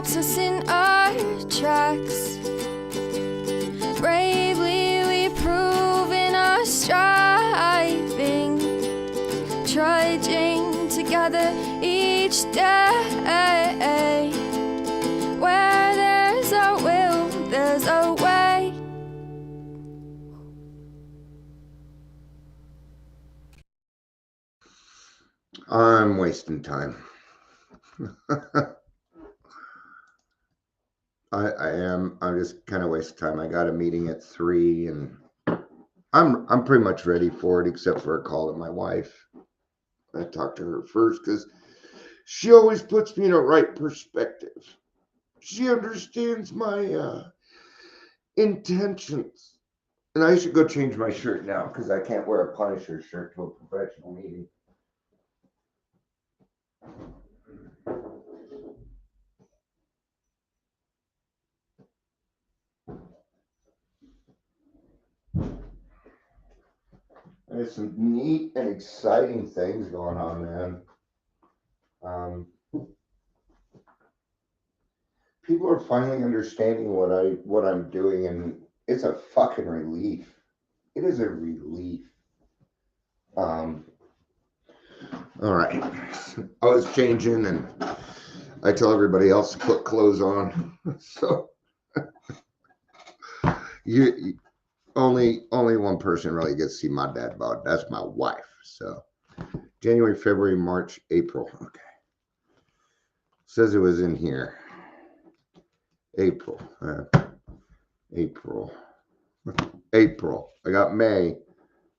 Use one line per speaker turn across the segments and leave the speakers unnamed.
stops us in our tracks. Bravely we prove in our striving, trudging together each day. Where there's a will, there's a way.
I'm wasting time. I am. I'm just kind of wasting time. I got a meeting at 3 and I'm pretty much ready for it, except for a call to my wife. I talked to her first because she always puts me in a right perspective. She understands my intentions. And I should go change my shirt now because I can't wear a Punisher shirt to a professional meeting. There's some neat and exciting things going on, man. People are finally understanding what I'm doing, and it's a fucking relief. It is a relief. All right. I was changing, and I tell everybody else to put clothes on. So you only one person really gets to see my dad bod. That's my wife. So January, February, March, April. Okay. Says it was in here. April. April. I got May.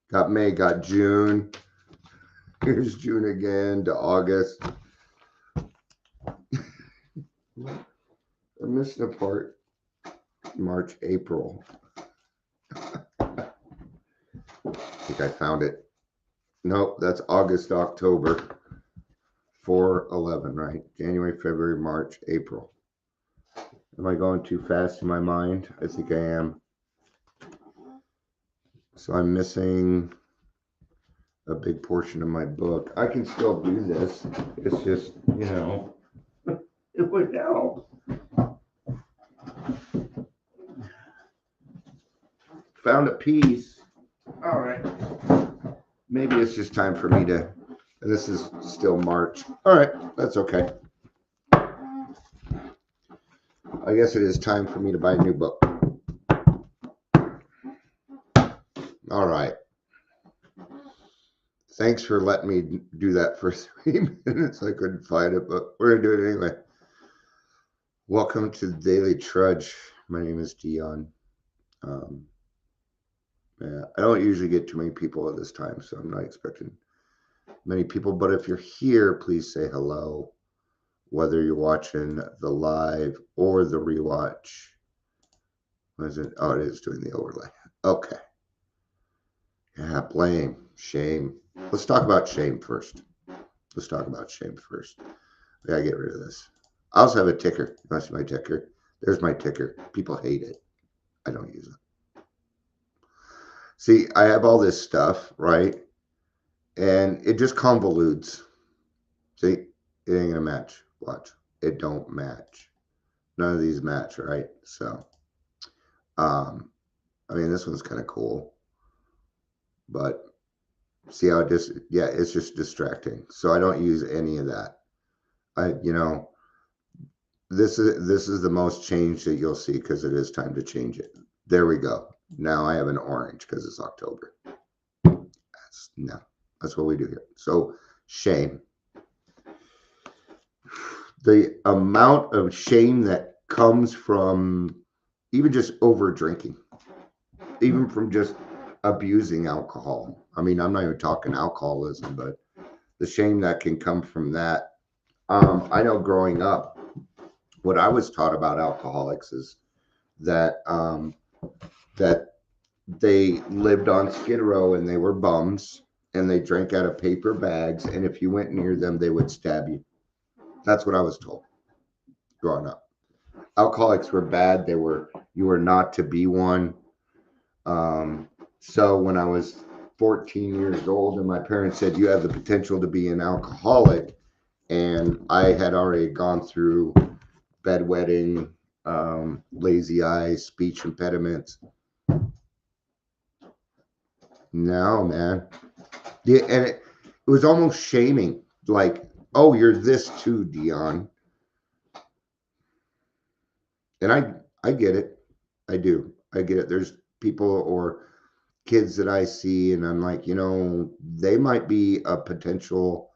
Got June. Here's June again to August. I'm missing a part. March, April. I think I found it. Nope, that's August, October. 4/11, right? January, February, March, April. Am I going too fast in my mind? I think I am. So I'm missing a big portion of my book. I can still do this. It's just, it would help. Found a piece. All right. Maybe it's just time for me to, and this is still March. All right, that's okay. I guess it is time for me to buy a new book. All right. Thanks for letting me do that for 3 minutes. I couldn't find it, but we're going to do it anyway. Welcome to the Daily Trudge. My name is Dion. I don't usually get too many people at this time, so I'm not expecting many people. But if you're here, please say hello, whether you're watching the live or the rewatch. What is it? Oh, it is doing the overlay. Okay. Yeah, blame, shame. Let's talk about shame first. I gotta get rid of this. I also have a ticker. You want to see my ticker? There's my ticker. People hate it. I don't use it. See, I have all this stuff, right? And it just convolutes. See, it ain't gonna match. Watch. It don't match. None of these match, right? So, I mean, this one's kind of cool. But see how it just, yeah, it's just distracting. So I don't use any of that. This is the most change that you'll see because it is time to change it. There we go. Now I have an orange because it's October. That's what we do here. So shame. The amount of shame that comes from even just over drinking, even from just abusing alcohol. I mean, I'm not even talking alcoholism, but the shame that can come from that. I know growing up, what I was taught about alcoholics is that that they lived on Skid Row and they were bums and they drank out of paper bags, and if you went near them, they would stab you. That's what I was told growing up. Alcoholics were bad. You were not to be one. So when I was 14 years old and my parents said, you have the potential to be an alcoholic, and I had already gone through bedwetting, lazy eye, speech impediments. No, man. Yeah, and it was almost shaming. Like, oh, you're this too, Dion. And I get it. I do. I get it. There's people or kids that I see, and I'm like, they might be a potential,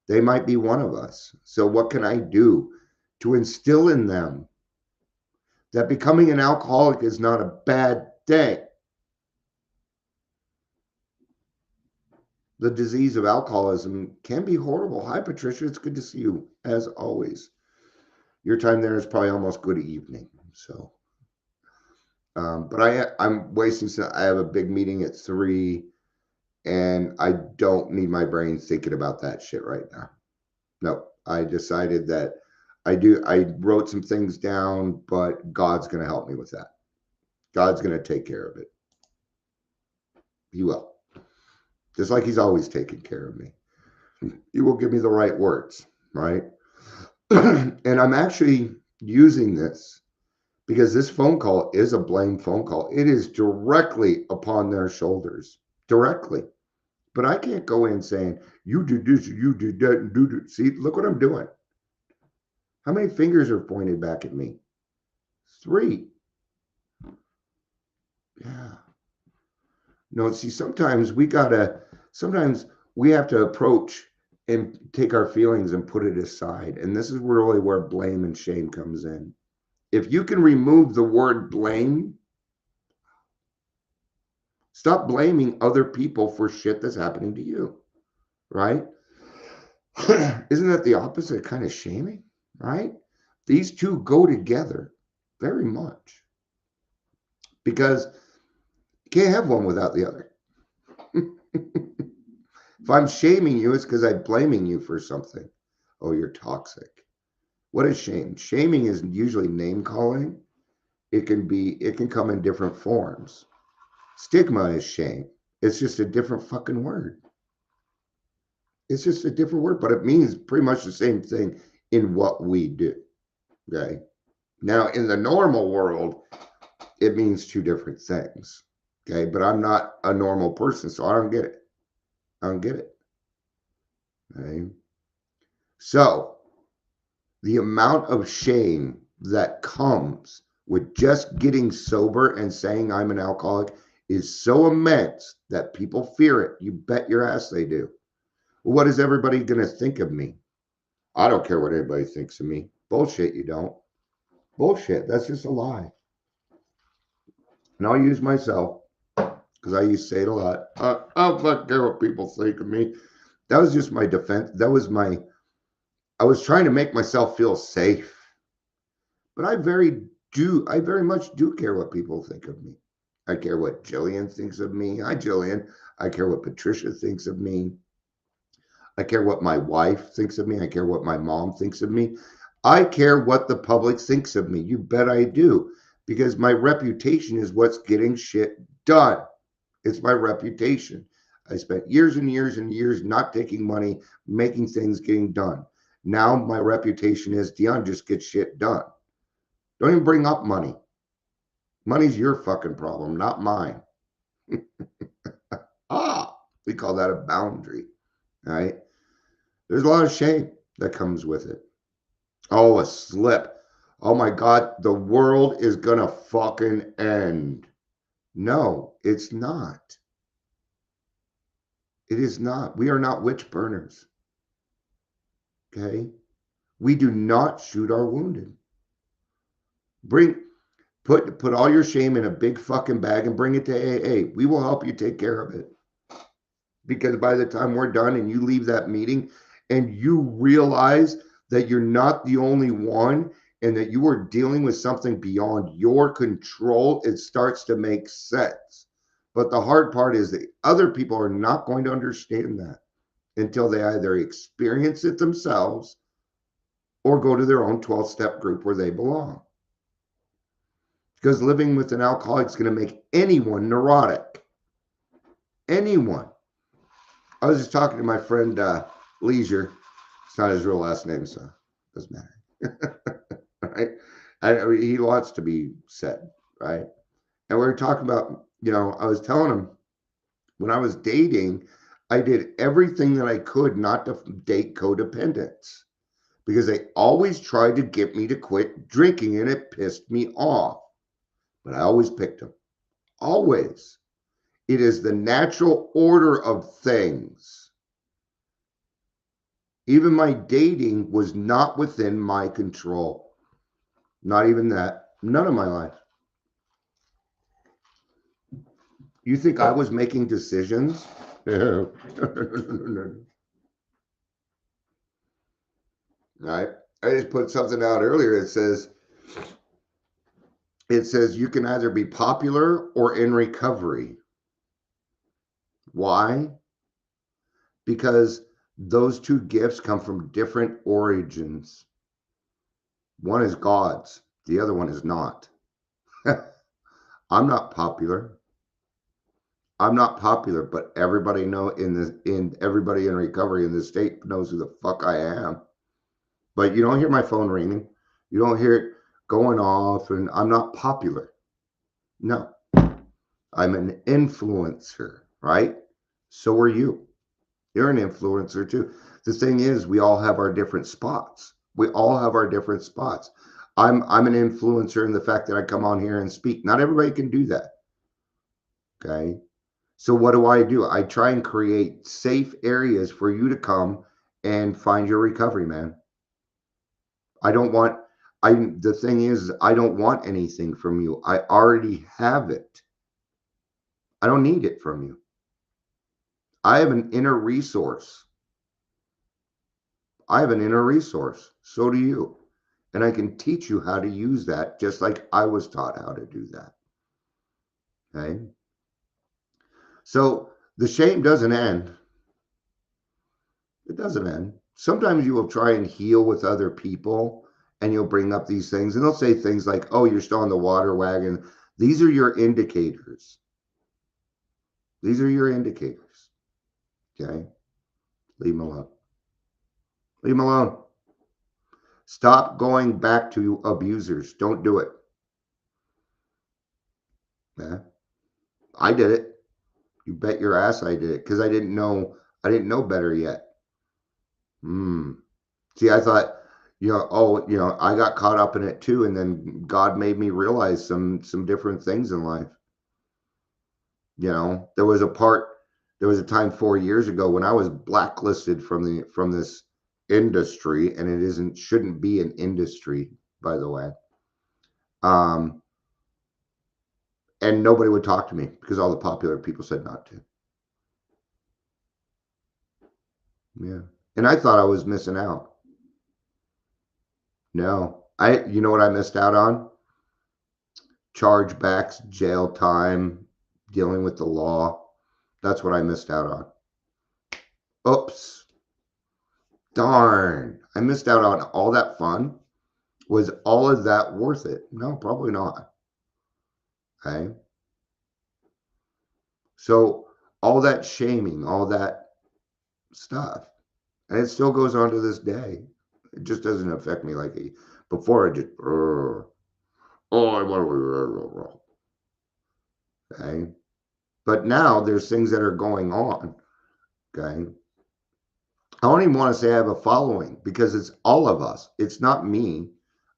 they might be one of us. So what can I do to instill in them that becoming an alcoholic is not a bad thing? The disease of alcoholism can be horrible. Hi, Patricia. It's good to see you, as always. Your time there is probably almost good evening. So, but I'm wasting some. I have a big meeting at 3, and I don't need my brain thinking about that shit right now. No, I decided that I do. I wrote some things down, but God's going to help me with that. God's going to take care of it. He will. Just like he's always taken care of me. He will give me the right words, right? And I'm actually using this because this phone call is a blame phone call. It is directly upon their shoulders, directly. But I can't go in saying, you do this, you do that, do. See, look what I'm doing. How many fingers are pointed back at me? 3. Yeah. No, see, sometimes we have to approach and take our feelings and put it aside. And this is really where blame and shame comes in. If you can remove the word blame, stop blaming other people for shit that's happening to you, right? Isn't that the opposite kind of shaming, right? These two go together very much because you can't have one without the other. If I'm shaming you, it's because I'm blaming you for something. Oh, you're toxic. What is shame? Shaming is usually name calling. It can come in different forms. Stigma is shame. It's just a different fucking word. It's just a different word, but it means pretty much the same thing in what we do. Okay. Now, in the normal world, it means 2 different things. Okay. But I'm not a normal person, so I don't get it. I don't get it. Okay. So, the amount of shame that comes with just getting sober and saying I'm an alcoholic is so immense that people fear it. You bet your ass they do. Well, what is everybody going to think of me? I don't care what anybody thinks of me. Bullshit, you don't. Bullshit. That's just a lie. And I'll use myself because I used to say it a lot. I don't fucking care what people think of me. That was just my defense. I was trying to make myself feel safe. But I very much do care what people think of me. I care what Jillian thinks of me. Hi, Jillian. I care what Patricia thinks of me. I care what my wife thinks of me. I care what my mom thinks of me. I care what the public thinks of me. You bet I do. Because my reputation is what's getting shit done. It's my reputation. I spent years and years and years not taking money, making things getting done. Now my reputation is Dion just gets shit done. Don't even bring up money. Money's your fucking problem, not mine. We call that a boundary, right? There's a lot of shame that comes with it. Oh, a slip. Oh my God, the world is gonna fucking end. No, it's not. It is not. We are not witch burners. Okay? We do not shoot our wounded. Put all your shame in a big fucking bag and bring it to AA. We will help you take care of it. Because by the time we're done and you leave that meeting and you realize that you're not the only one and that you are dealing with something beyond your control, it starts to make sense. But the hard part is that other people are not going to understand that until they either experience it themselves or go to their own 12-step group where they belong. Because living with an alcoholic is going to make anyone neurotic. Anyone. I was just talking to my friend Leisure. It's not his real last name, so it doesn't matter. right? I mean, he wants to be said, right? And we were talking about, I was telling him when I was dating, I did everything that I could not to date codependents because they always tried to get me to quit drinking and it pissed me off. But I always picked them. Always. It is the natural order of things. Even my dating was not within my control. Not even that. None of my life. You think I was making decisions? Right? I just put something out earlier. It says you can either be popular or in recovery. Why? Because those two gifts come from different origins. One is God's, the other one is not. I'm not popular. I'm not popular, but everybody everybody in recovery in this state knows who the fuck I am. But you don't hear my phone ringing. You don't hear it going off, and I'm not popular. No. I'm an influencer, right? So are you. You're an influencer too. The thing is, we all have our different spots. We all have our different spots. I'm an influencer in the fact that I come on here and speak. Not everybody can do that. Okay. So what do? I try and create safe areas for you to come and find your recovery, man. The thing is, I don't want anything from you. I already have it. I don't need it from you. I have an inner resource. So do you. And I can teach you how to use that just like I was taught how to do that. Okay. So the shame doesn't end. It doesn't end. Sometimes you will try and heal with other people and you'll bring up these things and they'll say things like, oh, you're still on the water wagon. These are your indicators. These are your indicators. Okay. Leave them alone. Leave them alone. Stop going back to abusers. Don't do it. Yeah. I did it. You bet your ass I did it because I didn't know better yet. See, I thought, I got caught up in it too, and then God made me realize some different things in life. There was a time 4 years ago when I was blacklisted from this industry, and shouldn't be an industry, by the way. And nobody would talk to me because all the popular people said not to. Yeah. And I thought I was missing out. No. You know what I missed out on? Chargebacks, jail time, dealing with the law. That's what I missed out on. Oops. Darn. I missed out on all that fun. Was all of that worth it? No, probably not. Okay. So all that shaming, all that stuff, and it still goes on to this day. It just doesn't affect me like before. I just, I want to, okay. But now there's things that are going on. Okay. I don't even want to say I have a following because it's all of us. It's not me.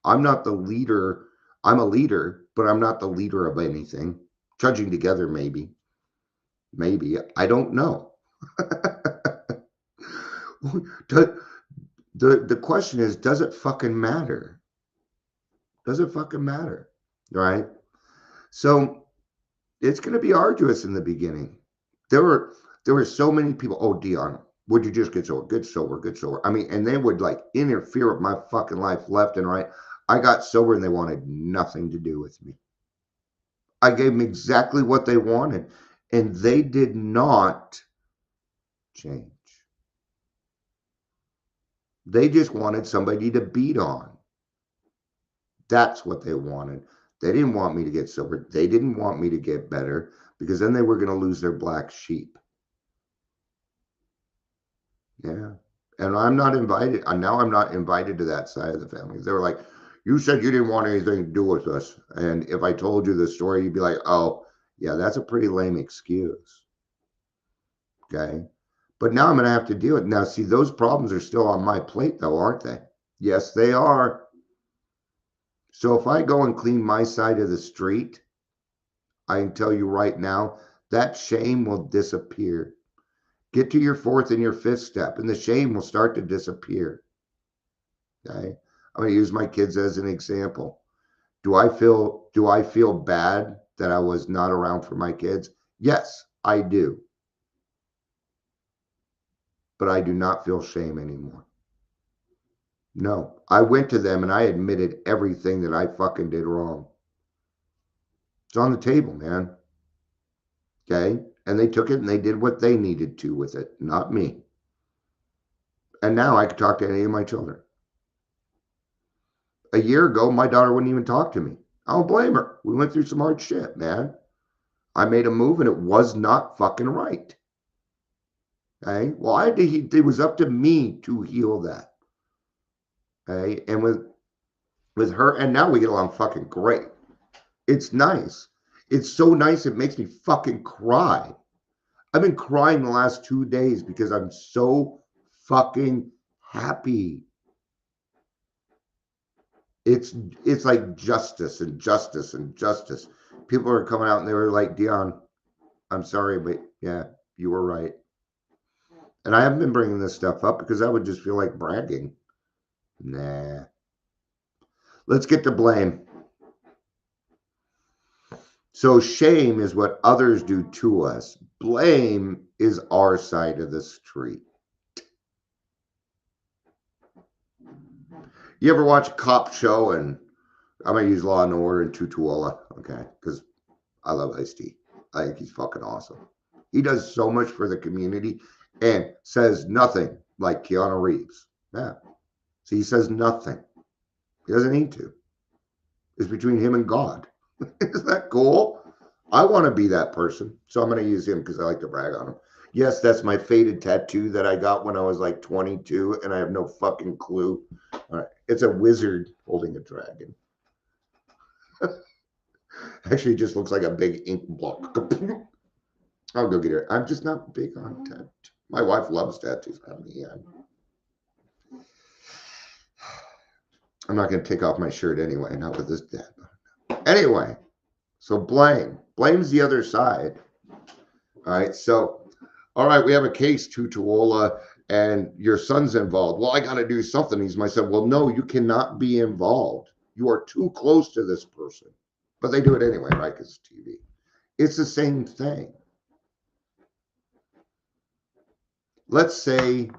I'm not the leader. I'm a leader, but I'm not the leader of anything. Trudging together, maybe. I don't know. The question is, does it fucking matter? Does it fucking matter? Right? So it's going to be arduous in the beginning. There were so many people. Oh, Dion, would you just get sober? Get sober, get sober. I mean, and they would like interfere with my fucking life left and right. I got sober and they wanted nothing to do with me. I gave them exactly what they wanted, and they did not change. They just wanted somebody to beat on. That's what they wanted. They didn't want me to get sober. They didn't want me to get better because then they were going to lose their black sheep. Yeah. And I'm not invited. Now I'm not invited to that side of the family. They were like, You said you didn't want anything to do with us. And if I told you the story, you'd be like, oh, yeah, that's a pretty lame excuse. Okay. But now I'm going to have to deal with it. Now, see, those problems are still on my plate, though, aren't they? Yes, they are. So if I go and clean my side of the street, I can tell you right now, that shame will disappear. Get to your fourth and your fifth step, and the shame will start to disappear. Okay. I'm going to use my kids as an example. Do I feel bad that I was not around for my kids? Yes, I do. But I do not feel shame anymore. No, I went to them and I admitted everything that I fucking did wrong. It's on the table, man. Okay. And they took it and they did what they needed to with it, not me. And now I can talk to any of my children. A year ago, my daughter wouldn't even talk to me. I don't blame her. We went through some hard shit, man. I made a move and it was not fucking right. Okay. Well, it was up to me to heal that. Okay. And with her, and now we get along fucking great. It's nice. It's so nice. It makes me fucking cry. I've been crying the last 2 days because I'm so fucking happy. It's like justice and justice and justice. People are coming out and they were like, Dion, I'm sorry, but yeah, you were right. And I haven't been bringing this stuff up because I would just feel like bragging. Nah. Let's get to blame. So shame is what others do to us. Blame is our side of the street. You ever watch a cop show? And I'm going to use Law and Order and Tutuola, okay? Because I love Ice-T. I think he's fucking awesome. He does so much for the community and says nothing like Keanu Reeves. Yeah. So he says nothing. He doesn't need to. It's between him and God. Isn't that cool? I want to be that person. So I'm going to use him because I like to brag on him. Yes, that's my faded tattoo that I got when I was like 22 and I have no fucking clue. All right. It's a wizard holding a dragon. Actually, it just looks like a big ink block. I'll go get it. I'm just not big on tattoo. My wife loves tattoos. I mean, I'm not going to take off my shirt anyway, not with this dad. Anyway, so blame. Blame's the other side. All right, so, all right, we have a case, Tutuola, and your son's involved. Well, I got to do something. He's my son. Well, no, you cannot be involved. You are too close to this person. But they do it anyway, right? Because it's TV. It's the same thing. Let's say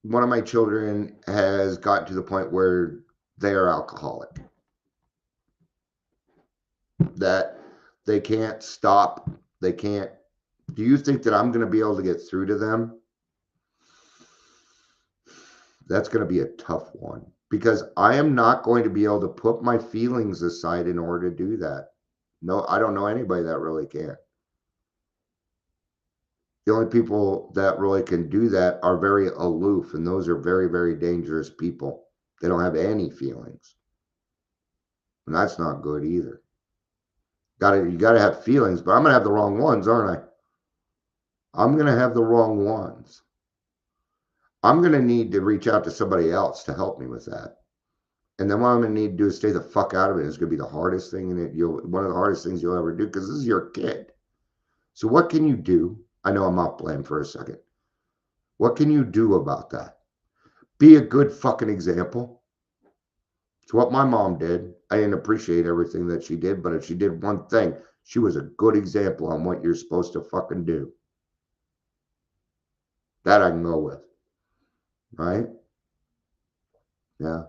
one of my children has gotten to the point where they are alcoholic, that they can't stop. They can't. Do you think that I'm going to be able to get through to them? That's going to be a tough one because I am not going to be able to put my feelings aside in order to do that. No, I don't know anybody that really can. The only people that really can do that are very aloof, and those are very, very dangerous people. They don't have any feelings. And that's not good either. You gotta have feelings, but I'm gonna have the wrong ones, aren't I? I'm gonna have the wrong ones. I'm gonna need to reach out to somebody else to help me with that. And then what I'm gonna need to do is stay the fuck out of it. It's gonna be the hardest thing one of the hardest things you'll ever do because this is your kid. So what can you do? I know I'm off blame for a second. What can you do about that? Be a good fucking example. It's what my mom did. I didn't appreciate everything that she did, but if she did one thing, she was a good example on what you're supposed to fucking do. That I can go with. Right? Yeah.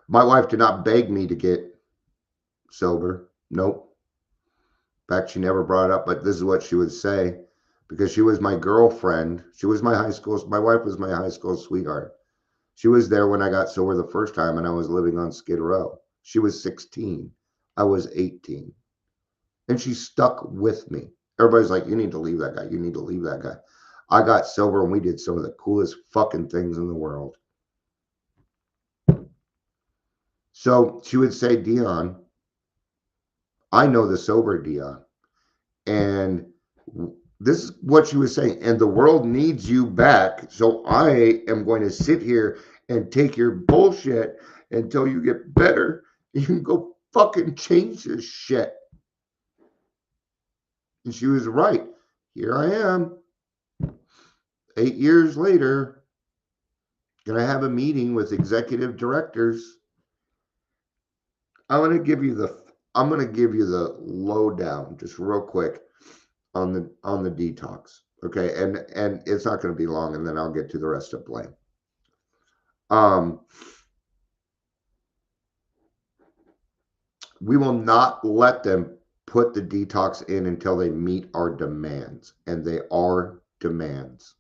My wife did not beg me to get sober. Nope. In fact, she never brought it up, but this is what she would say. Because she was my girlfriend. My wife was my high school sweetheart. She was there when I got sober the first time and I was living on Skid Row. She was 16. I was 18. And she stuck with me. Everybody's like, you need to leave that guy. You need to leave that guy. I got sober and we did some of the coolest fucking things in the world. So she would say, Dion, I know the sober Dion. And this is what she was saying. And the world needs you back. So I am going to sit here and take your bullshit until you get better. You can go fucking change this shit. And she was right. Here I am, 8 years later, gonna have a meeting with executive directors. I'm gonna give you the lowdown just real quick on the detox. Okay, and it's not gonna be long, and then I'll get to the rest of blame. We will not let them put the detox in until they meet our demands, and they are demands.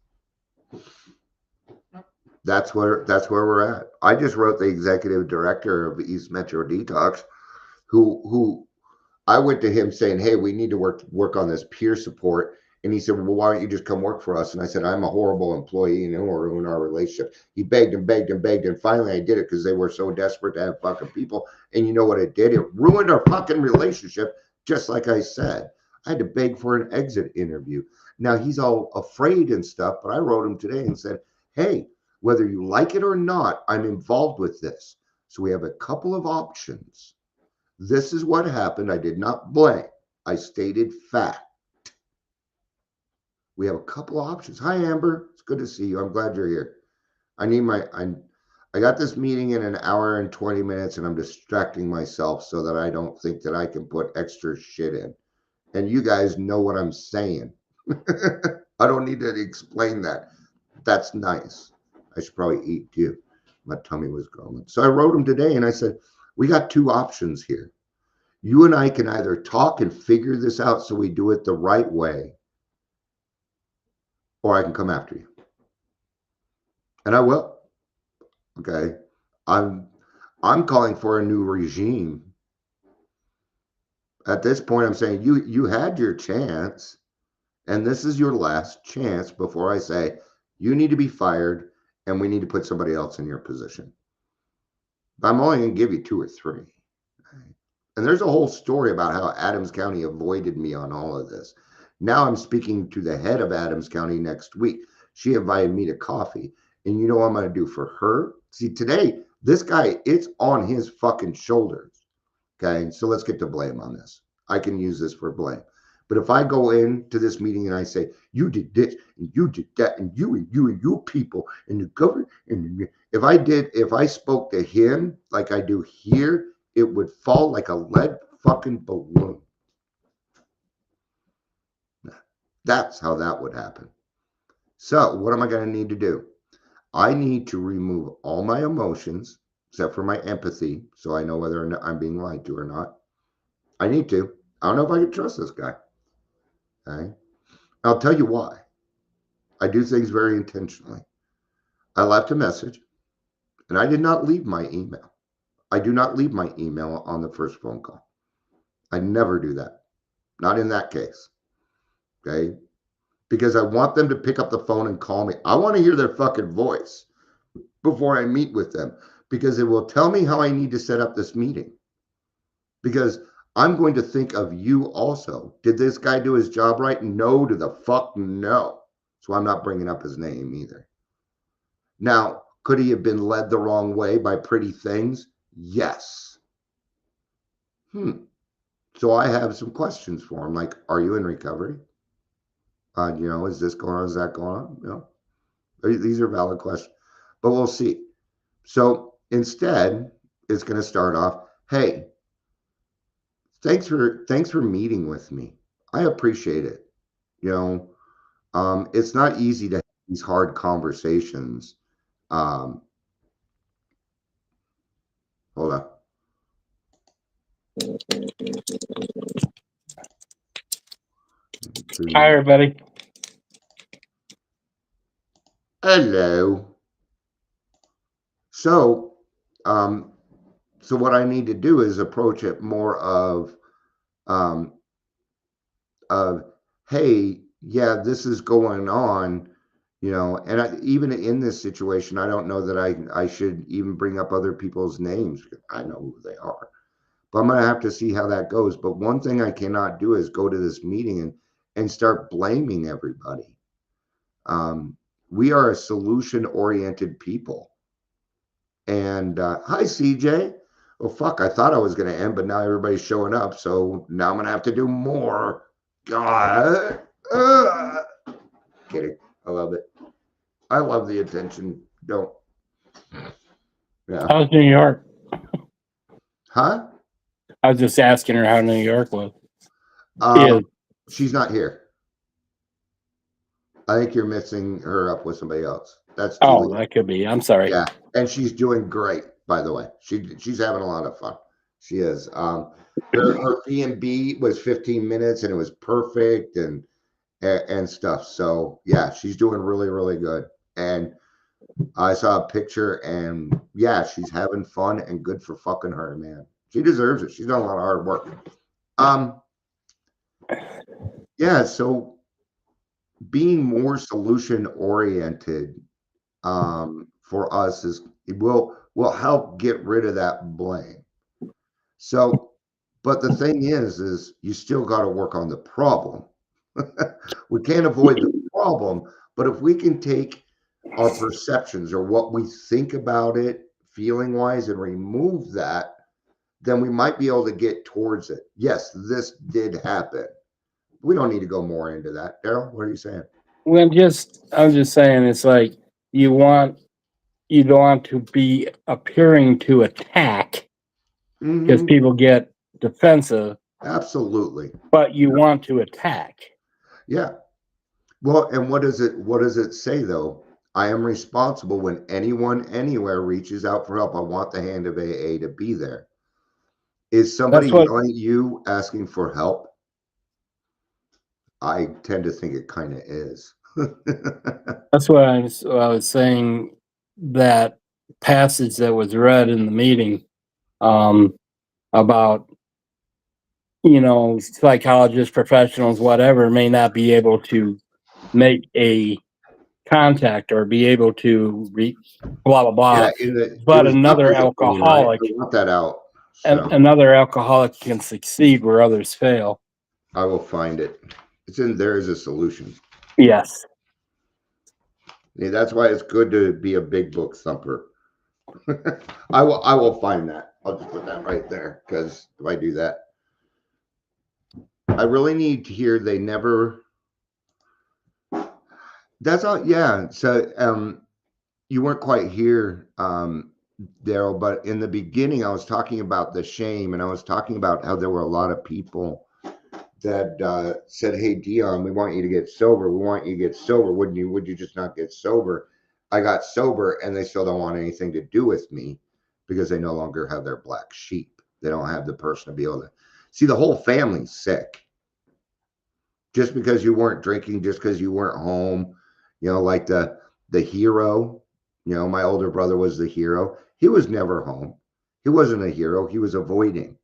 That's where we're at. I just wrote the executive director of East Metro Detox, who I went to him saying, "Hey, we need to work on this peer support." And he said, "Well, why don't you just come work for us?" And I said, "I'm a horrible employee and it'll ruin our relationship." He begged and begged and begged, and finally I did it because they were so desperate to have fucking people. And you know what it did? It ruined our fucking relationship, just like I said. I had to beg for an exit interview. Now he's all afraid and stuff, but I wrote him today and said, "Hey, whether you like it or not, I'm involved with this. So we have a couple of options. This is what happened. I did not blame. I stated fact. We have a couple options. Hi, Amber. It's good to see you. I'm glad you're here. I got this meeting in an hour and 20 minutes, and I'm distracting myself so that I don't think that I can put extra shit in. And you guys know what I'm saying. I don't need to explain that. That's nice. I should probably eat too. My tummy was growling. So I wrote him today and I said, we got two options here. You and I can either talk and figure this out so we do it the right way, or I can come after you. And I will. Okay. I'm calling for a new regime. At this point, I'm saying you had your chance, and this is your last chance before I say you need to be fired and we need to put somebody else in your position. I'm only going to give you 2 or 3. And there's a whole story about how Adams County avoided me on all of this. Now I'm speaking to the head of Adams County next week. She invited me to coffee. And you know what I'm going to do for her? See, today, this guy, it's on his fucking shoulders. Okay, so let's get to blame on this. I can use this for blame. But if I go into this meeting and I say, you did this and you did that and you people and the government, and if I spoke to him like I do here, it would fall like a lead fucking balloon. That's how that would happen. So what am I going to need to do? I need to remove all my emotions, except for my empathy, so I know whether or not I'm being lied to or not. I need to. I don't know if I can trust this guy. Okay. I'll tell you why. I do things very intentionally. I left a message, and I did not leave my email. I do not leave my email on the first phone call. I never do that. Not in that case. Okay. Because I want them to pick up the phone and call me. I want to hear their fucking voice before I meet with them, because it will tell me how I need to set up this meeting. Because I'm going to think of you also. Did this guy do his job right? No, to the fuck no. So I'm not bringing up his name either. Now, could he have been led the wrong way by pretty things? Yes. So I have some questions for him, like, are you in recovery? Is this going on? Is that going on? These are valid questions, but we'll see. So instead, it's going to start off, hey, thanks for meeting with me. I appreciate it. It's not easy to have these hard conversations. Hold on.
Hi, everybody.
Hello. So what I need to do is approach it more of, hey, yeah, this is going on. And even in this situation, I don't know that I should even bring up other people's names. I know who they are, but I'm going to have to see how that goes. But one thing I cannot do is go to this meeting and start blaming everybody. We are a solution-oriented people. And hi, CJ. Oh, fuck. I thought I was going to end, but now everybody's showing up. So now I'm going to have to do more. God. Kidding. I love it. I love the attention. Don't. Yeah.
How's New York?
Huh?
I was just asking her how New York was.
She's not here. I think you're mixing her up with somebody else. That's Julie.
That could be. I'm sorry.
Yeah, and she's doing great, by the way. She's having a lot of fun. She is. Her B&B was 15 minutes, and it was perfect, and stuff. So yeah, she's doing really, really good. And I saw a picture, and yeah, she's having fun, and good for fucking her, man. She deserves it. She's done a lot of hard work. Yeah. So being more solution oriented for us will help get rid of that blame. So, but the thing is you still got to work on the problem. We can't avoid the problem, but if we can take our perceptions or what we think about it feeling wise and remove that, then we might be able to get towards it. Yes, this did happen. We don't need to go more into that. Daryl, what are you saying?
Well, I'm just saying, it's like you don't want to be appearing to attack because people get defensive.
Absolutely.
But you want to attack.
Yeah. Well, and what does it say though? I am responsible when anyone anywhere reaches out for help. I want the hand of AA to be there. Is somebody yelling at you asking for help? I tend to think it kind of is.
That's what I was saying. That passage that was read in the meeting about psychologists, professionals, whatever, may not be able to make a contact or be able to blah blah blah.
Yeah,
but another alcoholic,
I want that out.
So. Another alcoholic can succeed where others fail.
I will find it. It's in there as a solution.
Yes.
Yeah, that's why it's good to be a big book thumper. I will find that. I'll just put that right there, because if I do that, I really need to hear they never. That's all. Yeah. So you weren't quite here, Daryl, but in the beginning I was talking about the shame, and I was talking about how there were a lot of people that said, "Hey, Dion, we want you to get sober. We want you to get sober. Would you just not get sober?" I got sober, and they still don't want anything to do with me because they no longer have their black sheep. They don't have the person to be able to see. The whole family's sick. Just because you weren't drinking, just because you weren't home, like the hero. My older brother was the hero. He was never home. He wasn't a hero. He was avoiding.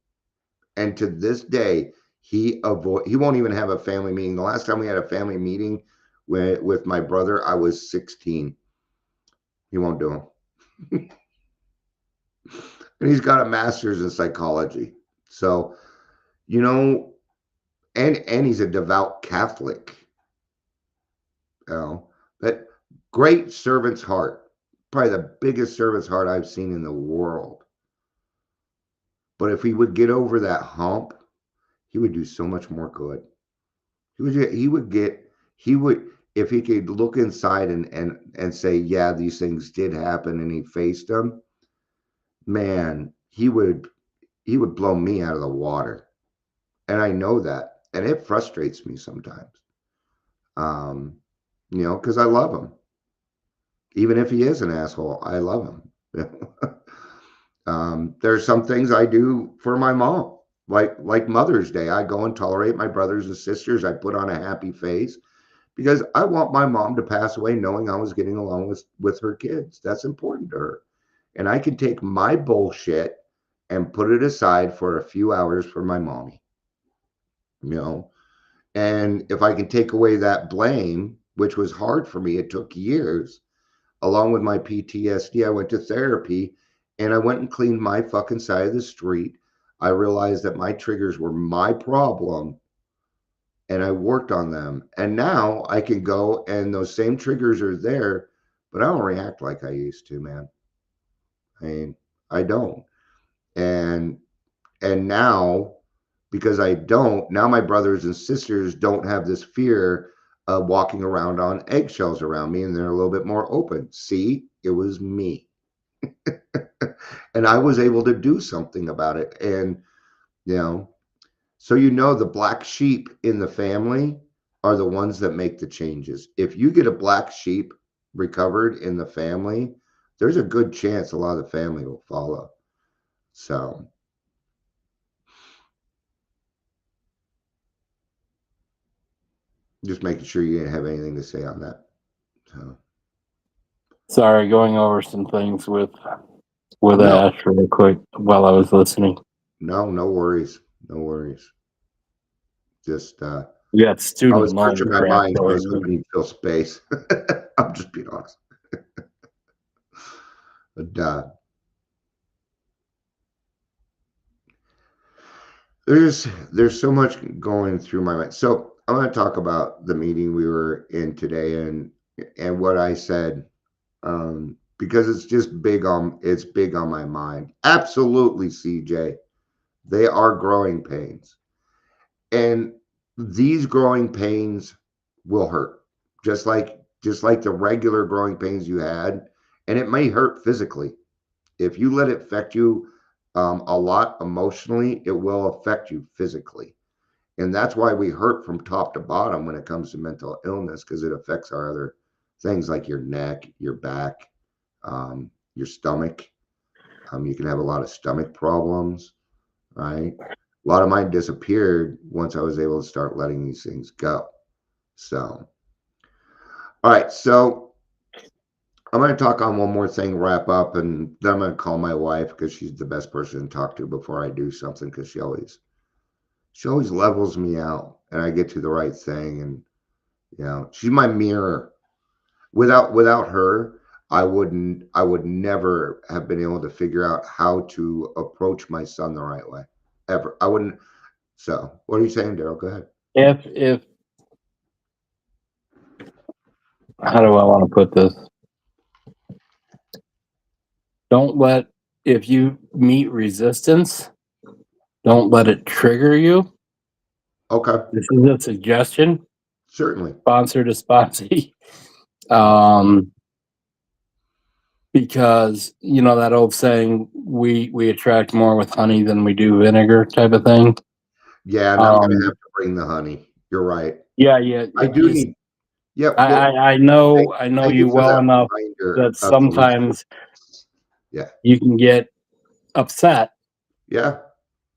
And to this day, he won't even have a family meeting. The last time we had a family meeting with my brother, I was 16. He won't do them. And he's got a master's in psychology. So, and he's a devout Catholic. But great servant's heart. Probably the biggest servant's heart I've seen in the world. But if he would get over that hump, he would do so much more good. If he could look inside and say, yeah, these things did happen, and he faced them, man, he would blow me out of the water. And I know that. And it frustrates me sometimes. Because I love him. Even if he is an asshole, I love him. There's some things I do for my mom, like Mother's Day. I go and tolerate my brothers and sisters. I put on a happy face because I want my mom to pass away knowing I was getting along with her kids. That's important to her. And I can take my bullshit and put it aside for a few hours for my mommy. And if I can take away that blame, which was hard for me. It took years. Along with my PTSD, I went to therapy and I went and cleaned my fucking side of the street. I realized that my triggers were my problem and I worked on them. And now I can go and those same triggers are there, but I don't react like I used to, man. I mean, I don't. And now because I don't, now my brothers and sisters don't have this fear of walking around on eggshells around me and they're a little bit more open. See, it was me. And I was able to do something about it. And, you know, so the black sheep in the family are the ones that make the changes. If you get a black sheep recovered in the family, there's a good chance a lot of the family will follow. So just making sure you didn't have anything to say on that. So
Sorry, going over some things with
No.
Ash really quick while I was listening.
No worries. No worries. Just
You got
I
student
was
loan
searching my
crap
mind, so I
going
was hoping
on.
he'd fill space. I'm just being honest. But there's so much going through my mind. So I'm going to talk about the meeting we were in today and what I said, because it's just big on my mind. Absolutely, CJ. They are growing pains, and these growing pains will hurt, just like the regular growing pains you had, and it may hurt physically. If you let it affect you a lot emotionally, it will affect you physically. And that's why we hurt from top to bottom when it comes to mental illness, because it affects our other things like your neck, your back, your stomach. You can have a lot of stomach problems, right? A lot of mine disappeared once I was able to start letting these things go. So, all right. So I'm going to talk on one more thing, wrap up, and then I'm going to call my wife because she's the best person to talk to before I do something, because she always levels me out and I get to the right thing. And she's my mirror. Without her, I would never have been able to figure out how to approach my son the right way, ever. I wouldn't. So what are you saying, Daryl? Go ahead.
If how do I want to put this? If you meet resistance, don't let it trigger you.
Okay.
This is a suggestion,
Certainly.
sponsor to sponsee. Because that old saying, we attract more with honey than we do vinegar, type of thing.
Yeah, and I'm gonna have to bring the honey. You're right.
Yeah.
I do need. Yep. Well,
I know
thank
you
you for
well
that
enough
reminder
that
of the resistance.
sometimes
Yeah.
you can get upset
Yeah.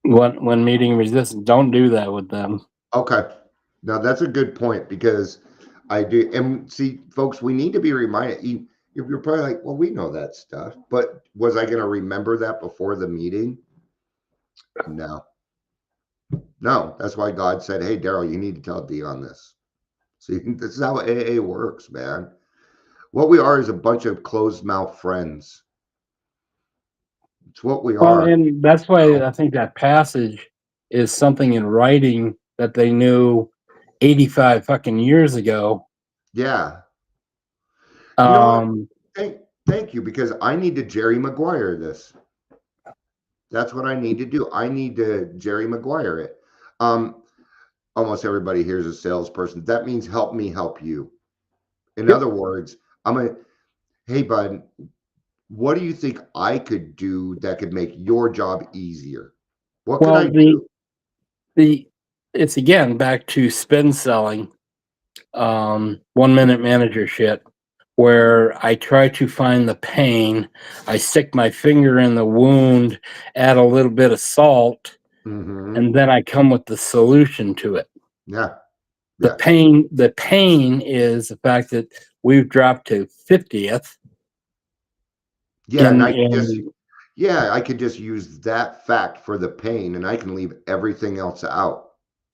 when meeting resistance. Don't do that with them.
Okay. Now that's a good point, because I do. And see, folks, we need to be reminded. You're probably like, well, we know that stuff, but was I going to remember that before the meeting? No. That's why God said, hey, Daryl, you need to tell Dion this. See, this is how AA works, man. What we are is a bunch of closed mouth friends. It's what we
Well,
are.
and that's why I think that passage is something in writing that they knew 85 fucking years ago.
Yeah. You know what? Thank you, because I need to Jerry Maguire this. That's what I need to do. I need to Jerry Maguire it. Almost everybody here is a salesperson. That means help me help you. In other words, hey, bud, what do you think I could do that could make your job easier? What could I do?
It's again back to spin selling, 1 minute manager shit, where I try to find the pain, I stick my finger in the wound, add a little bit of salt, and then I come with the solution to it.
Yeah.
The pain is the fact that we've dropped to 50th.
Yeah, and I could just use that fact for the pain, and I can leave everything else out.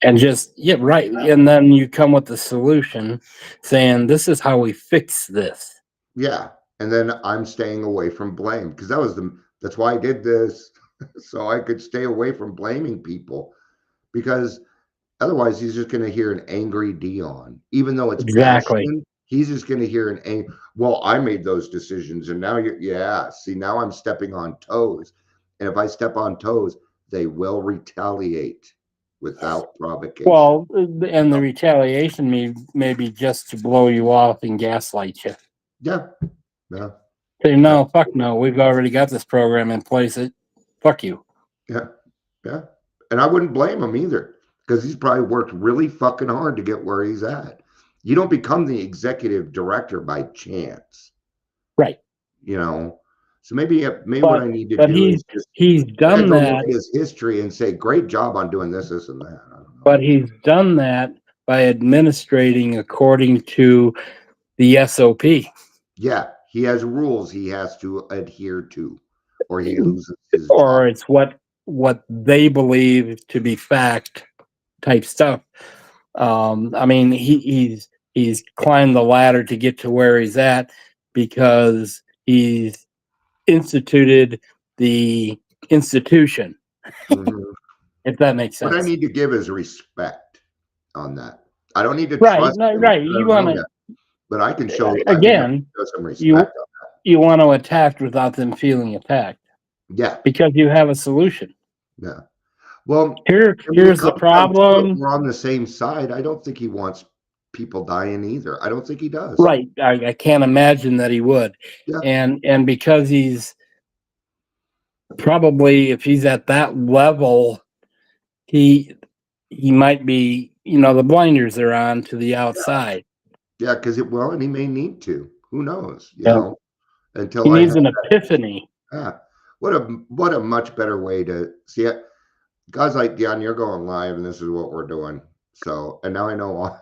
And just, yeah, right. And then you come with the solution saying, this is how we fix this.
Yeah. And then I'm staying away from blame because that's why I did this. So I could stay away from blaming people, because otherwise he's just going to hear an angry Dion, even though it's
Exactly.
passion. He's just going to hear well, I made those decisions and now see, now I'm stepping on toes. And if I step on toes, they will retaliate without provocation.
Well, and the retaliation may be just to blow you off and gaslight you.
Yeah. Yeah.
Say, no, fuck no, we've already got this program in place. Fuck you.
Yeah. Yeah. And I wouldn't blame him either, because he's probably worked really fucking hard to get where he's at. You don't become the executive director by chance.
Right.
You know, so maybe what I need to do is just
he's done
go
that.
look at his history and say, great job on doing this and that. I don't know.
But he's done that by administrating according to the SOP.
Yeah, he has rules he has to adhere to, or he loses his
Or
job.
it's what they believe to be fact type stuff. I mean, he's climbed the ladder to get to where he's at because he's instituted the institution.
Mhm.
If that makes sense.
What I need to give is respect on that. I don't need to
Right,
trust him,
right.
I
You
don't
want
know
to
yet, but I can show
again.
show some respect
You
on that.
you want to attack without them feeling attacked
Yeah,
because you have a solution.
yeah. Well,
Here's the problem.
we're on the same side. I don't think he wants people dying either. I don't think he does.
Right. I can't imagine that he would.
Yeah.
And because he's probably, if he's at that level, he might be, the blinders are on to the outside.
Yeah, because and he may need to. Who knows? You
Yeah.
know, until
He
I
needs
have
an epiphany.
Yeah. What a much better way to see it. Guys like, Dion, you're going live and this is what we're doing. So, and now I know why.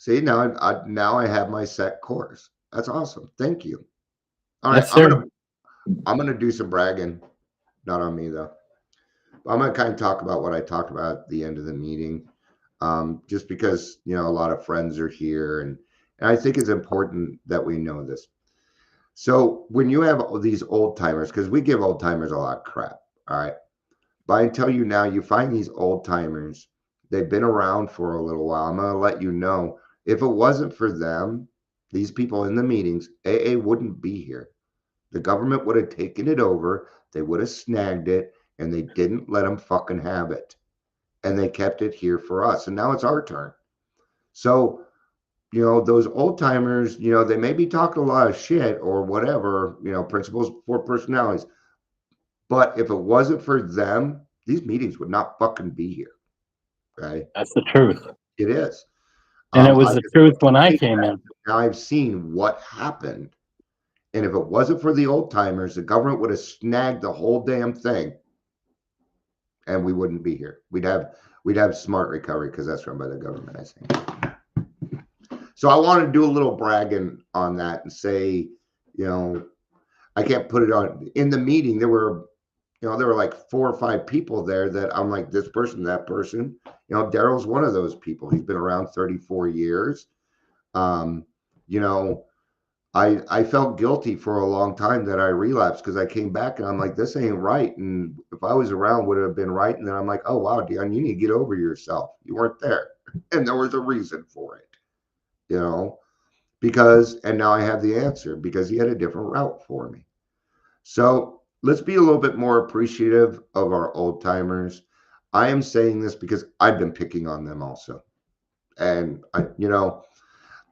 See, now I have my set course. That's awesome. Thank you. All right,
Yes, sir.
I'm gonna do some bragging, not on me though. But I'm gonna kind of talk about what I talked about at the end of the meeting, just because a lot of friends are here, and I think it's important that we know this. So when you have these old timers, because we give old timers a lot of crap, all right. But I tell you now, you find these old timers, they've been around for a little while. I'm gonna let you know, if it wasn't for them, these people in the meetings, AA wouldn't be here. The government would have taken it over, they would have snagged it, and they didn't let them fucking have it. And they kept it here for us. And now it's our turn. So, those old timers, they may be talking a lot of shit or whatever, principles for personalities. But if it wasn't for them, these meetings would not fucking be here. Okay.
That's the truth.
It is.
And it was the truth when I came in.
Now I've seen what happened. And if it wasn't for the old timers, the government would have snagged the whole damn thing. And we wouldn't be here. We'd have smart recovery because that's run by the government, I think. So I want to do a little bragging on that and say, I can't put it on in the meeting. There were like 4 or 5 people there that I'm like, this person, that person. Daryl's one of those people. He's been around 34 years. I felt guilty for a long time that I relapsed because I came back and I'm like, this ain't right. And if I was around, would it have been right? And then I'm like, oh, wow, Dion, you need to get over yourself. You weren't there. And there was a reason for it, and now I have the answer because he had a different route for me. So let's be a little bit more appreciative of our old timers. I am saying this because I've been picking on them also. And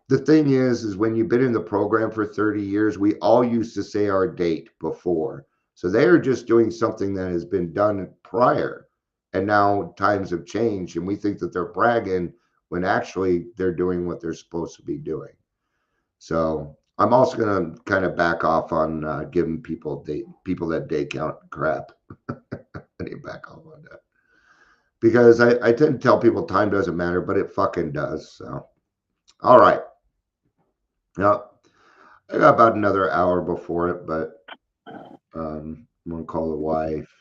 the thing is when you've been in the program for 30 years, we all used to say our date before. So they are just doing something that has been done prior. And now times have changed and we think that they're bragging when actually they're doing what they're supposed to be doing. So I'm also going to kind of back off on giving people that day count crap. I need to back off on that. Because I tend to tell people time doesn't matter, but it fucking does. So, all right. Now, I got about another hour before it, but I'm going to call the wife.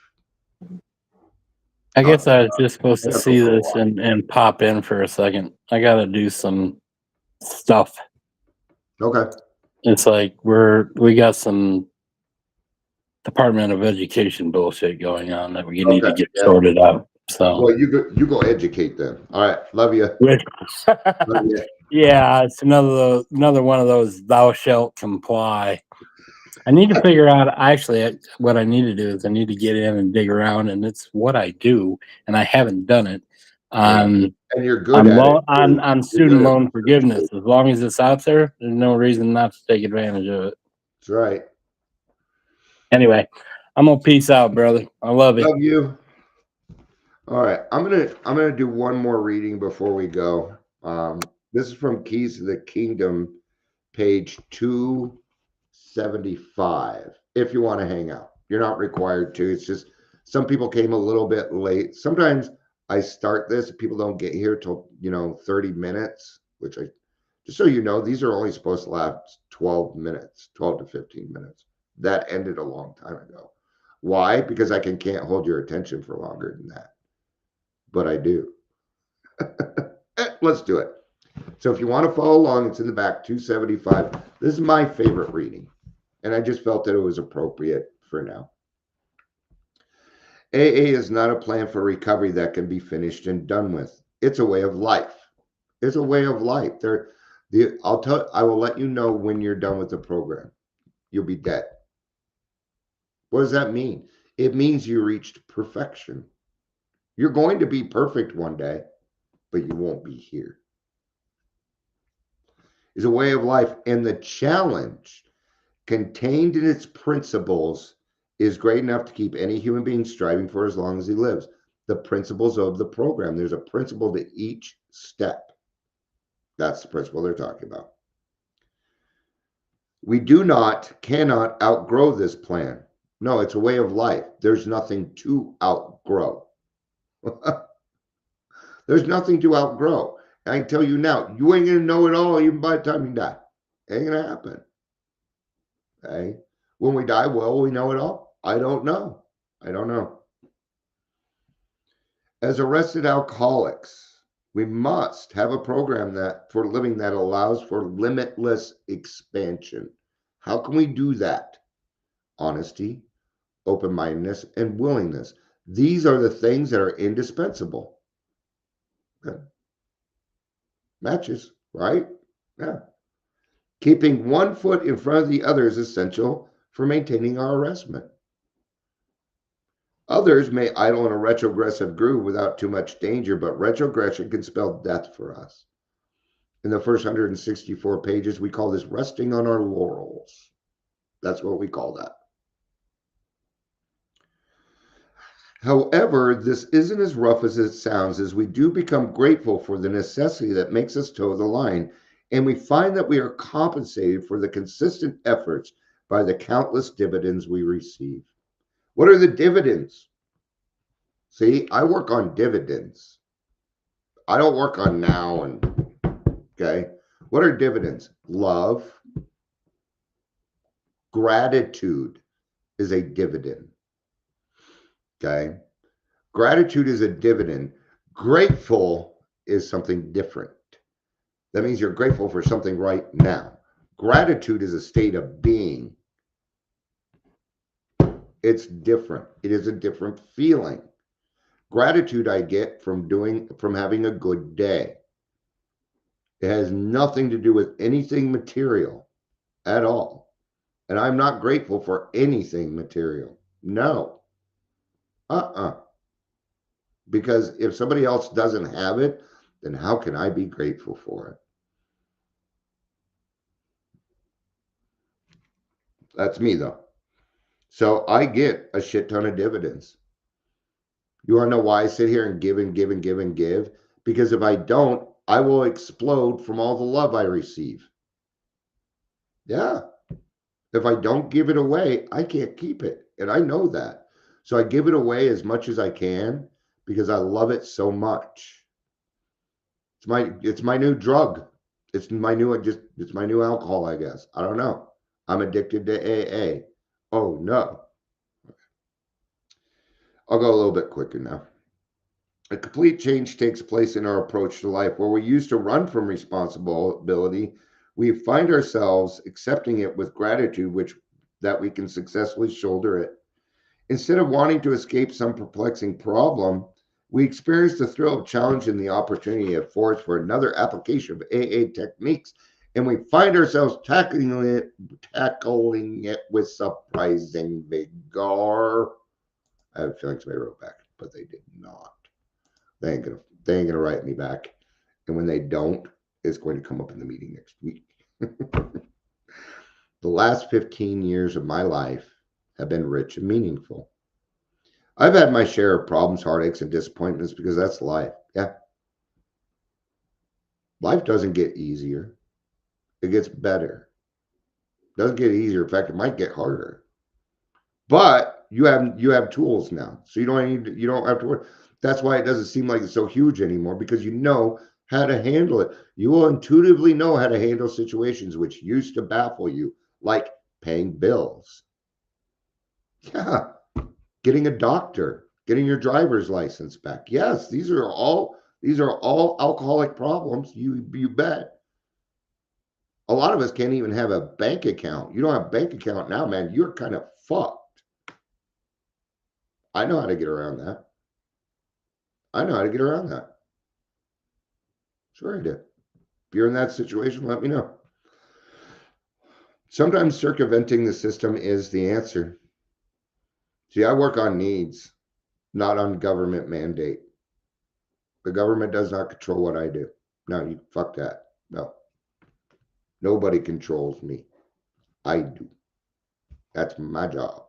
I guess I was just supposed to
Yeah,
see
go for a
this and pop in for a second. I got to do some stuff.
Okay.
It's like we got some Department of Education bullshit going on that we need to
Okay.
get
Yeah.
sorted out. So,
Well, you go educate them. All right. Love you.
which,
Love you.
yeah, it's another one of those thou shalt comply. I need to figure out actually what I need to do is I need to get in and dig around, and it's what I do, and I haven't done it
Yeah.
on
And you're good at it.
on
You're
student
good at
loan forgiveness. As long as it's out there, there's no reason not to take advantage of it.
That's right.
Anyway, I'm gonna peace out, brother. I love you.
Love you. All right. I'm gonna do one more reading before we go. This is from Keys to the Kingdom, page 275. If you want to hang out, you're not required to. It's just some people came a little bit late. Sometimes I start this, people don't get here till 30 minutes, which I just so you know, these are only supposed to last 12 minutes, 12 to 15 minutes. That ended a long time ago. Why? Because I can't hold your attention for longer than that. But I do. Let's do it. So if you want to follow along, it's in the back, 275. This is my favorite reading, and I just felt that it was appropriate for now. AA is not a plan for recovery that can be finished and done with. It's a way of life. It's a way of life. I will let you know when you're done with the program. You'll be dead. What does that mean? It means you reached perfection. You're going to be perfect one day, but you won't be here. It's a way of life, and the challenge contained in its principles is great enough to keep any human being striving for as long as he lives. The principles of the program. There's a principle to each step. That's the principle they're talking about. We cannot outgrow this plan. No, it's a way of life. There's nothing to outgrow. There's nothing to outgrow. I can tell you now, you ain't going to know it all even by the time you die. Ain't going to happen. Okay? When we die, will we know it all? I don't know. I don't know. As arrested alcoholics, we must have a program for living that allows for limitless expansion. How can we do that? Honesty, open-mindedness, and willingness. These are the things that are indispensable. Okay. Matches, right? Yeah. Keeping one foot in front of the other is essential for maintaining our arrestment. Others may idle in a retrogressive groove without too much danger, but retrogression can spell death for us. In the first 164 pages, we call this resting on our laurels. That's what we call that. However, this isn't as rough as it sounds, as we do become grateful for the necessity that makes us toe the line, and we find that we are compensated for the consistent efforts by the countless dividends we receive. What are the dividends? See, I work on dividends. I don't work on now okay. What are dividends? Love. Gratitude is a dividend. Okay. Gratitude is a dividend. Grateful is something different. That means you're grateful for something right now. Gratitude is a state of being. It's different. It is a different feeling. Gratitude I get from having a good day. It has nothing to do with anything material at all. And I'm not grateful for anything material. No. Because if somebody else doesn't have it, then how can I be grateful for it? That's me, though. So I get a shit ton of dividends. You want to know why I sit here and give and give and give and give? Because if I don't, I will explode from all the love I receive. Yeah. If I don't give it away, I can't keep it. And I know that. So I give it away as much as I can because I love it so much. It's my new drug. It's my new alcohol, I guess. I don't know. I'm addicted to AA. Oh no. I'll go a little bit quicker now. A complete change takes place in our approach to life. Where we used to run from responsibility, we find ourselves accepting it with gratitude, which that we can successfully shoulder it. Instead of wanting to escape some perplexing problem, we experience the thrill of challenging the opportunity it affords for another application of AA techniques, and we find ourselves tackling it with surprising vigor. I have feelings somebody wrote back, but they did not. They ain't gonna write me back, and when they don't, it's going to come up in the meeting next week. The last 15 years of my life have been rich and meaningful. I've had my share of problems, heartaches, and disappointments because that's life. Yeah. Life doesn't get easier. It gets better. It doesn't get easier. In fact, it might get harder. But you have tools now. So you don't have to worry. That's why it doesn't seem like it's so huge anymore, because you know how to handle it. You will intuitively know how to handle situations which used to baffle you, like paying bills. Yeah. Getting a doctor, getting your driver's license back. Yes, these are all alcoholic problems. You bet. A lot of us can't even have a bank account. You don't have a bank account now, man. You're kind of fucked. I know how to get around that. Sure I do. If you're in that situation, let me know. Sometimes circumventing the system is the answer. See, I work on needs, not on government mandate. The government does not control what I do. No, you fuck that. No. Nobody controls me. I do. That's my job.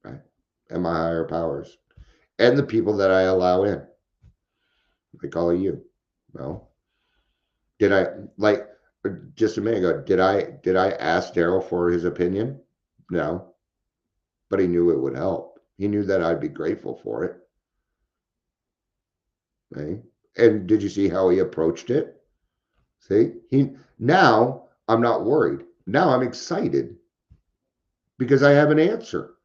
Right? And my higher powers. And the people that I allow in. Like all of you. Well, did I, like just a minute ago, did I ask Daryl for his opinion? No. But he knew it would help. He knew that I'd be grateful for it. Right? And did you see how he approached it? See? Now I'm not worried. Now I'm excited because I have an answer.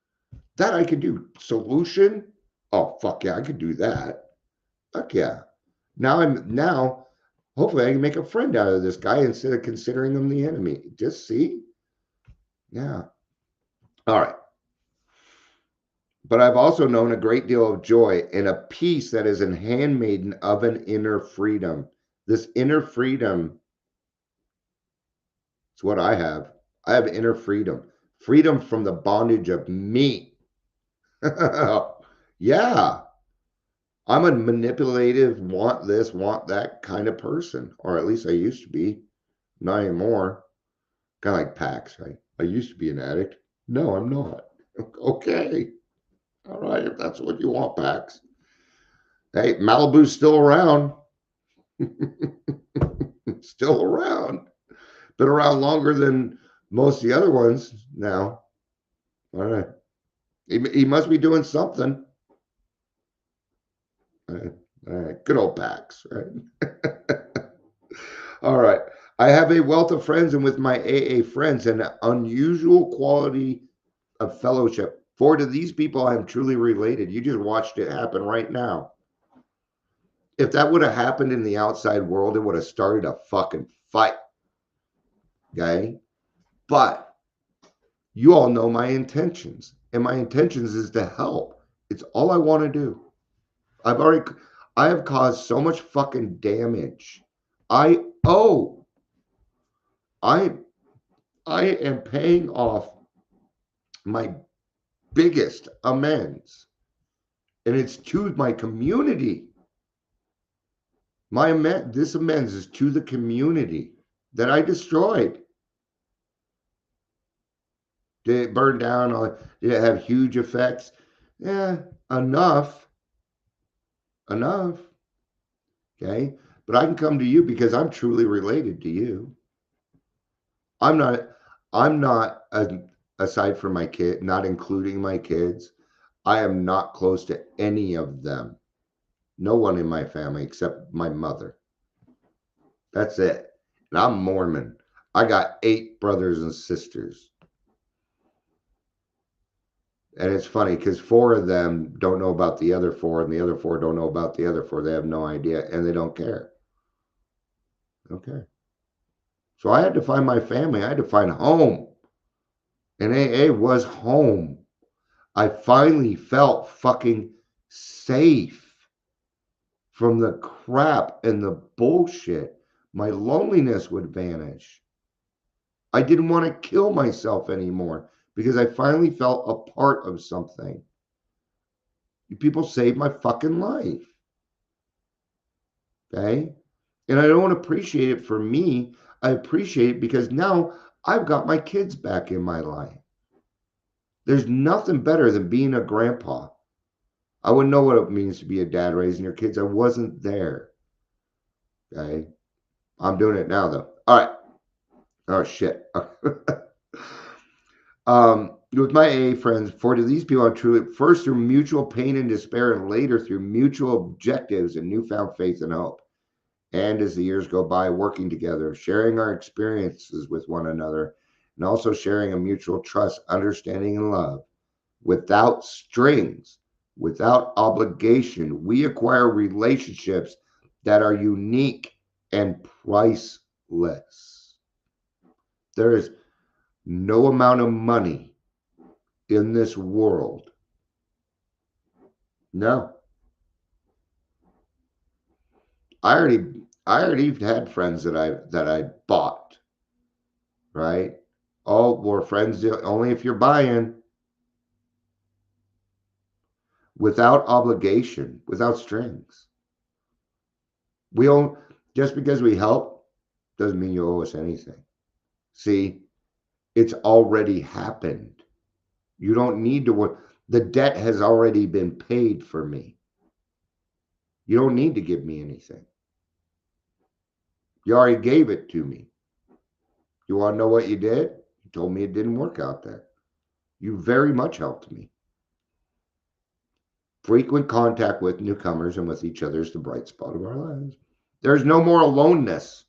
That I could do. Solution? Oh, fuck yeah, I could do that. Fuck yeah. Now hopefully I can make a friend out of this guy instead of considering him the enemy. Just see? Yeah. All right. But I've also known a great deal of joy and a peace that is a handmaiden of an inner freedom. This inner freedom is what I have. I have inner freedom. Freedom from the bondage of me. Yeah. I'm a manipulative, want this, want that kind of person. Or at least I used to be. Not anymore. Kind of like Pax, right? I used to be an addict. No, I'm not. Okay. All right, if that's what you want, Pax. Hey, Malibu's still around. Still around. Been around longer than most of the other ones now. All right. He must be doing something. All right. Good old Pax, right? All right. I have a wealth of friends, and with my AA friends, an unusual quality of fellowship. For to these people, I am truly related. You just watched it happen right now. If that would have happened in the outside world, it would have started a fucking fight. Okay? But you all know my intentions, and my intentions is to help. It's all I want to do. I have caused so much fucking damage. I am paying off my biggest amends, and it's to my community. This amends is to the community that I destroyed. Did it burn down? Did it have huge effects? Yeah, enough. Okay, but I can come to you because I'm truly related to you. I'm not aside from my kid, not including my kids. I am not close to any of them. No one in my family except my mother. That's it. And I'm Mormon. I got 8 brothers and sisters. And it's funny because 4 of them don't know about the other 4, and the other 4 don't know about the other 4. They have no idea, and they don't care. Okay. So I had to find my family. I had to find home. And AA was home. I finally felt fucking safe from the crap and the bullshit. My loneliness would vanish. I didn't want to kill myself anymore because I finally felt a part of something. You people saved my fucking life. Okay? And I don't appreciate it for me. I appreciate it because now I've got my kids back in my life. There's nothing better than being a grandpa. I wouldn't know what it means to be a dad raising your kids. I wasn't there. Okay? I'm doing it now, though. All right. Oh, shit. With my AA friends, for to these people, I'm truly first through mutual pain and despair, and later through mutual objectives and newfound faith and hope. And as the years go by, working together, sharing our experiences with one another, and also sharing a mutual trust, understanding, and love. Without strings, without obligation, we acquire relationships that are unique and priceless. There is no amount of money in this world. No. I already had friends that I bought, right? Oh, we're friends only if you're buying. Without obligation, without strings. We don't, just because we help doesn't mean you owe us anything. See, it's already happened. You don't need to work. The debt has already been paid for me. You don't need to give me anything. You already gave it to me. You want to know what you did? You told me it didn't work out there. You very much helped me. Frequent contact with newcomers and with each other is the bright spot of our lives. There's no more aloneness.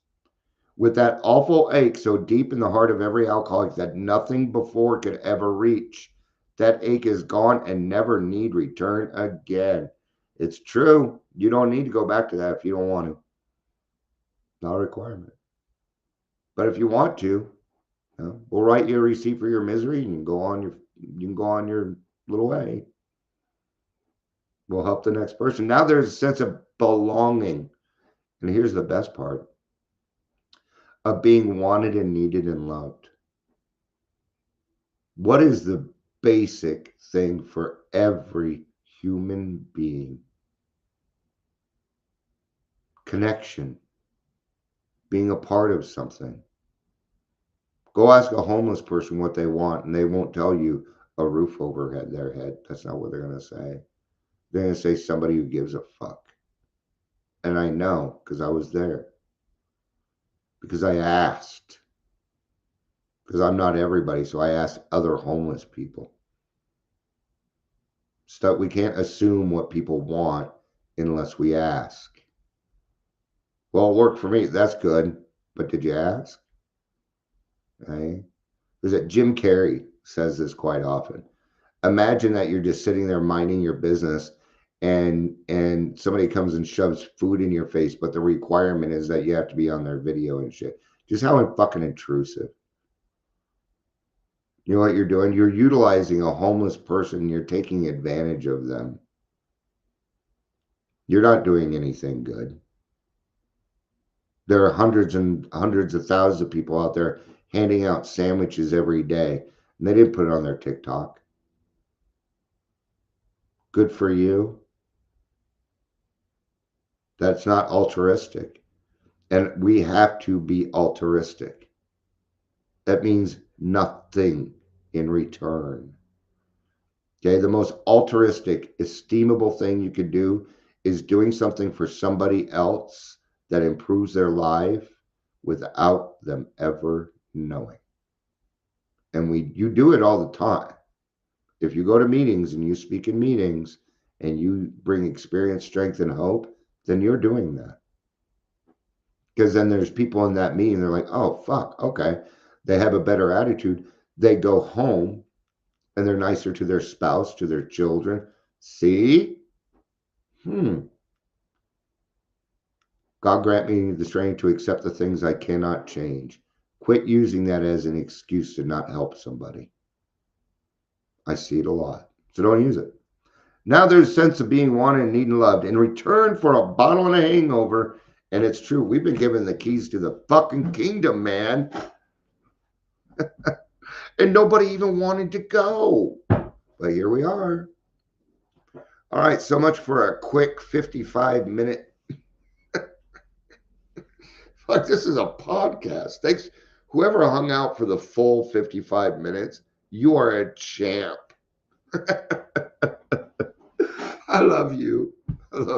With that awful ache so deep in the heart of every alcoholic that nothing before could ever reach. That ache is gone and never need return again. It's true. You don't need to go back to that if you don't want to. Not a requirement. But if you want to, we'll write you a receipt for your misery and you can go on your little way. We'll help the next person. Now there's a sense of belonging. And here's the best part. Of being wanted and needed and loved. What is the basic thing for every human being? Connection. Being a part of something. Go ask a homeless person what they want, and they won't tell you a roof over their head. That's not what they're going to say. They're going to say somebody who gives a fuck. And I know because I was there. Because I asked. Because I'm not everybody, so I asked other homeless people. Stuff we can't assume what people want unless we ask. Well, it worked for me. That's good. But did you ask? Okay. There's that Jim Carrey says this quite often. Imagine that you're just sitting there minding your business and somebody comes and shoves food in your face, but the requirement is that you have to be on their video and shit. Just how fucking intrusive. You know what you're doing? You're utilizing a homeless person. You're taking advantage of them. You're not doing anything good. There are hundreds and hundreds of thousands of people out there handing out sandwiches every day, and they didn't put it on their TikTok. Good for you. That's not altruistic. And we have to be altruistic. That means nothing in return. Okay, the most altruistic, esteemable thing you could do is doing something for somebody else that improves their life without them ever knowing. And you do it all the time. If you go to meetings and you speak in meetings and you bring experience, strength, and hope, then you're doing that. Because then there's people in that meeting, they're like, oh, fuck, okay. They have a better attitude. They go home and they're nicer to their spouse, to their children. See? God grant me the strength to accept the things I cannot change. Quit using that as an excuse to not help somebody. I see it a lot. So don't use it. Now there's a sense of being wanted and needing loved in return for a bottle and a hangover. And it's true. We've been given the keys to the fucking kingdom, man. And nobody even wanted to go. But here we are. All right. So much for a quick 55-minute. Fuck, this is a podcast. Thanks. Whoever hung out for the full 55 minutes, you are a champ. I love you.